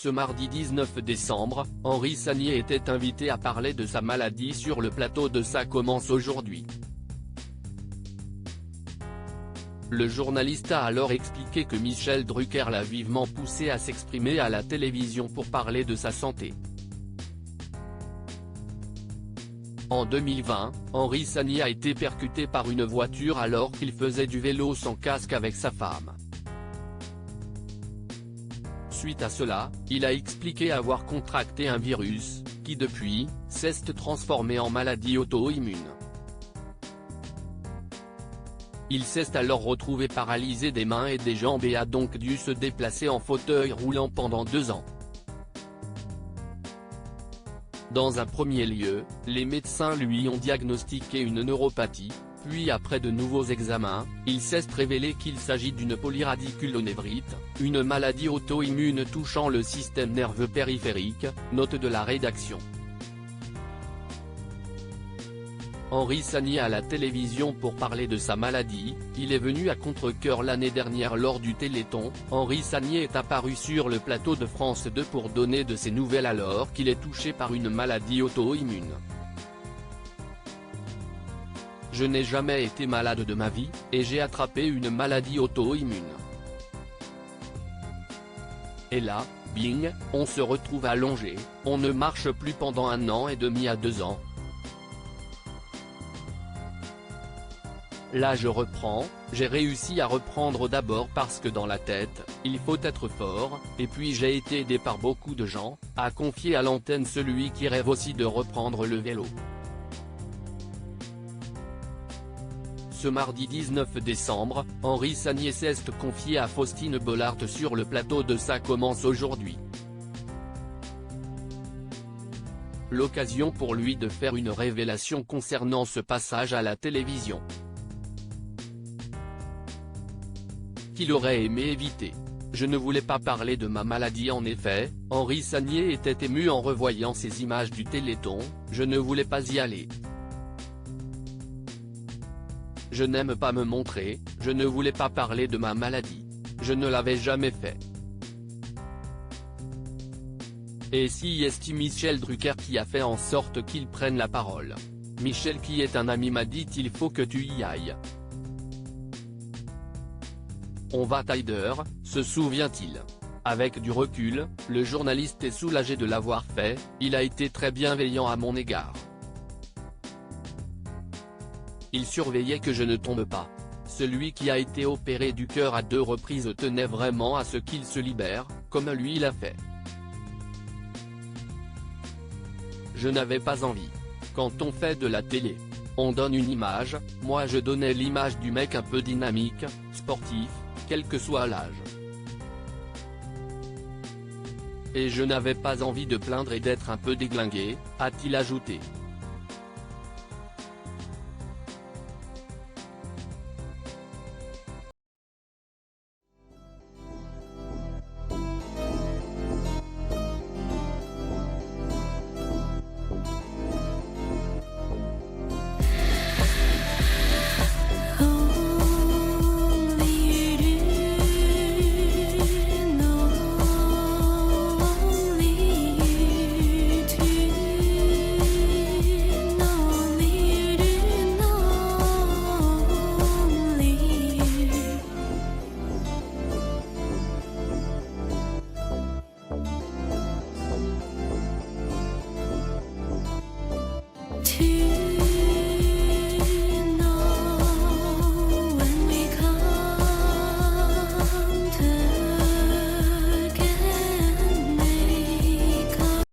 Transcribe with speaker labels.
Speaker 1: Ce mardi 19 décembre, Henri Sagnier était invité à parler de sa maladie sur le plateau de Ça commence aujourd'hui. Le journaliste a alors expliqué que Michel Drucker l'a vivement poussé à s'exprimer à la télévision pour parler de sa santé. En 2020, Henri Sagnier a été percuté par une voiture alors qu'il faisait du vélo sans casque avec sa femme. Suite à cela, il a expliqué avoir contracté un virus, qui depuis, s'est transformé en maladie auto-immune. Il s'est alors retrouvé paralysé des mains et des jambes et a donc dû se déplacer en fauteuil roulant pendant 2 ans. Dans un premier lieu, les médecins lui ont diagnostiqué une neuropathie, puis après de nouveaux examens, il s'est révélé qu'il s'agit d'une polyradiculonévrite, une maladie auto-immune touchant le système nerveux périphérique, note de la rédaction. Henri Sagnier à la télévision pour parler de sa maladie, il est venu à contre-cœur l'année dernière lors du Téléthon. Henri Sagnier est apparu sur le plateau de France 2 pour donner de ses nouvelles alors qu'il est touché par une maladie auto-immune. Je n'ai jamais été malade de ma vie, et j'ai attrapé une maladie auto-immune. Et là, bing, on se retrouve allongé, on ne marche plus pendant 1 an et demi à 2 ans. Là je reprends, j'ai réussi à reprendre d'abord parce que dans la tête, il faut être fort, et puis j'ai été aidé par beaucoup de gens, a confié à l'antenne celui qui rêve aussi de reprendre le vélo. Ce mardi 19 décembre, Henri Sagnier s'est confié à Faustine Bollard sur le plateau de Ça commence aujourd'hui. L'occasion pour lui de faire une révélation concernant ce passage à la télévision. Qu'il aurait aimé éviter. Je ne voulais pas parler de ma maladie en effet, Henri Sagnier était ému en revoyant ces images du Téléthon, je ne voulais pas y aller. Je n'aime pas me montrer, je ne voulais pas parler de ma maladie. Je ne l'avais jamais fait. Et si est Michel Drucker qui a fait en sorte qu'il prenne la parole. Michel qui est un ami m'a dit il faut que tu y ailles. On va Tider, se souvient-il. Avec du recul, le journaliste est soulagé de l'avoir fait, il a été très bienveillant à mon égard. Il surveillait que je ne tombe pas. Celui qui a été opéré du cœur à 2 reprises tenait vraiment à ce qu'il se libère, comme lui l'a fait. Je n'avais pas envie. Quand on fait de la télé, on donne une image, moi je donnais l'image du mec un peu dynamique, sportif, quel que soit l'âge. Et je n'avais pas envie de plaindre et d'être un peu déglingué, a-t-il ajouté.
Speaker 2: To